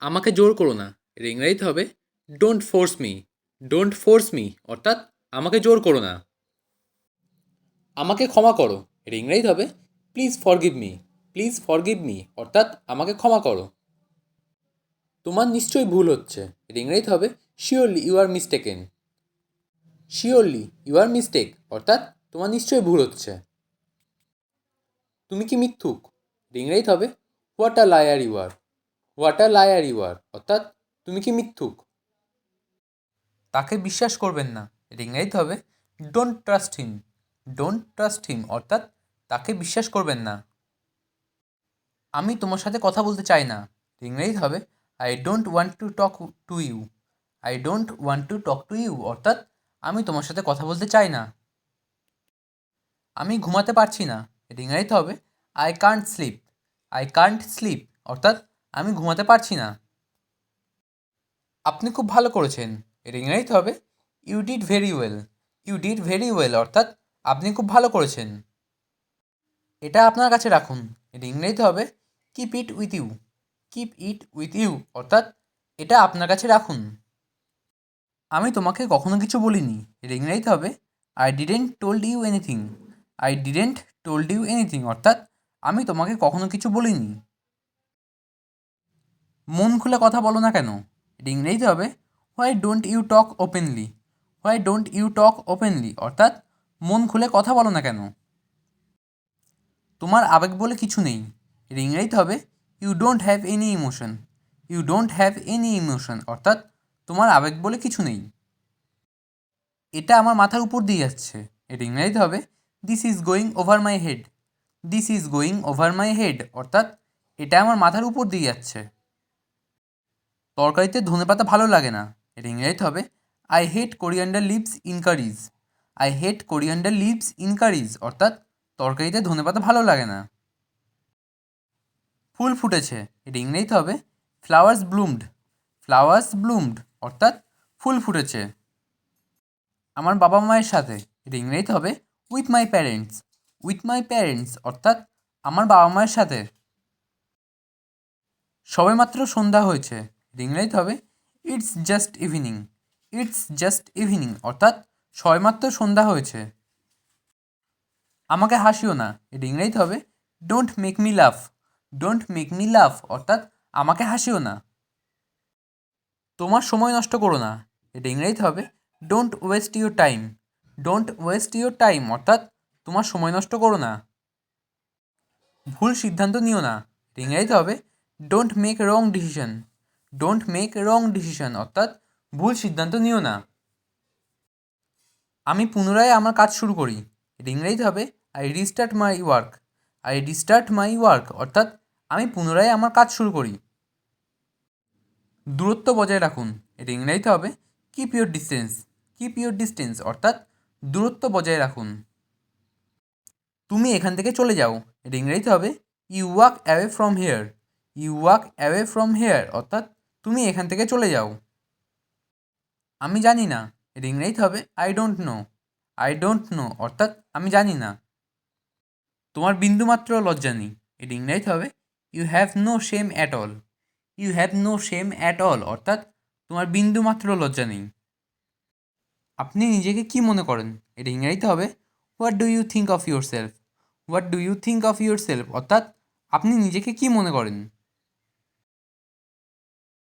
আমাকে জোর করো না। এর ইংরেজিতে হবে don't force me. Don't force me অর্থাৎ আমাকে জোর করো না। আমাকে ক্ষমা করো। এর ইংরেজিতে হবে please forgive me. Please forgive me অর্থাৎ আমাকে ক্ষমা করো। তোমার নিশ্চয়ই ভুল হচ্ছে। এর ইংরেজিতে হবে surely you are mistaken. Surely you are mistake অর্থাৎ তোমার নিশ্চয়ই ভুল হচ্ছে। তুমি কি মিথ্যুক? এর ইংরেজিতে হবে what a liar you are. What a liar you are অর্থাৎ তুমি কি মিথ্যুক। তাকে বিশ্বাস করবেন না। এর ইংরেজিতে হবে don't trust him. Don't trust him অর্থাৎ তাকে বিশ্বাস করবেন না। আমি তোমার সাথে কথা বলতে চাই না। এর ইংরেজিতে হবে I don't want to talk to you. I don't want to talk to you অর্থাৎ আমি তোমার সাথে কথা বলতে চাই না। আমি ঘুমাতে পারছি না। এর ইংরেজিতে হবে I can't slip. I can't slip অর্থাৎ আমি ঘুমাতে পারছি না। আপনি খুব ভালো করেছেন। এর ইংরেজিতে হবে you did very well. You did very well অর্থাৎ আপনি খুব ভালো করেছেন। এটা আপনার কাছে রাখুন। এর ইংরেজিতে হবে keep it with you. Keep it with you অর্থাৎ এটা আপনার কাছে রাখুন। আমি তোমাকে কখনো কিছু বলিনি। এর ইংরেজিতে হবে I didn't told you anything. I didn't told you anything অর্থাৎ আমি তোমাকে কখনো কিছু বলিনি। মন খুলে কথা বলো না কেন? এর ইংরেজিতে হবে why don't you talk openly. Why don't you talk openly অর্থাৎ মন খুলে কথা বলো না কেন? তোমার আবেগ বলে কিছু নেই। এর ইংরেজিতে হবে you don't have any emotion. You don't have any emotion অর্থাৎ তোমার আবেগ বলে কিছু নেই। এটা আমার মাথার উপর দিয়ে যাচ্ছে। এর ইংরেজিতে হবে this is going over my head. This is going over my head অর্থাৎ এটা আমার মাথার উপর দিয়ে যাচ্ছে। তরকারিতে ধনেপাতা ভালো লাগে না। এর ইংরেজিতে হবে I hate coriander lives in curries. I hate coriander lives in curries অর্থাৎ তরকারিতে ধনেপাতা ভালো লাগে না। ফুল ফুটেছে। এর ইংরেজিতে হবে ফ্লাওয়ার্স ব্লুমড। ফ্লাওয়ার্স ব্লুমড অর্থাৎ ফুল ফুটেছে। আমার বাবা মায়ের সাথে। এর ইংরেজিতে হবে with my parents. With my parents অর্থাৎ আমার বাবা মায়ের সাথে। সবেমাত্র সন্ধ্যা হয়েছে। এর ইংরেজিতে হবে it's just evening. It's just evening অর্থাৎ সবেমাত্র সন্ধ্যা হয়েছে। আমাকে হাসিও না। এর ইংরেজিতে হবে ডোন্ট মেক মি লাফ। ডোন্ট মেক মি লাফ অর্থাৎ আমাকে হাসিও না। তোমার সময় নষ্ট করো না। এর ইংরেজিতে হবে don't waste your time. Don't waste your time অর্থাৎ তোমার সময় নষ্ট করো না। ভুল সিদ্ধান্ত নিও না। এর ইংরেজিতে হবে don't make wrong decision. Don't make wrong decision অর্থাৎ ভুল সিদ্ধান্ত নিও না। আমি পুনরায় আমার কাজ শুরু করি। এর ইংরেজিতে হবে I restart my work. I restart my work অর্থাৎ আমি পুনরায় আমার কাজ শুরু করি। দূরত্ব বজায় রাখুন। এর ইংরেজিতে হবে keep your distance. Keep your distance অর্থাৎ দূরত্ব বজায় রাখুন। তুমি এখান থেকে চলে যাও। এর ইংরেজিতে হবে you walk away from here. You walk away from here অর্থাৎ তুমি এখান থেকে চলে যাও। আমি জানি না। এর ইংরেজিতে হবে I don't know. I don't know অর্থাৎ আমি জানি না। তোমার বিন্দুমাত্র লজ্জা নেই। এর ইংরেজিতে হবে you have no shame at all. You have no shame at all অর্থাৎ তোমার বিন্দুমাত্র লজ্জা নেই। আপনি নিজেকে কী মনে করেন? এর ইংরেজিতে হবে what do you think of yourself. What do you think of yourself অর্থাৎ আপনি নিজেকে কী মনে করেন?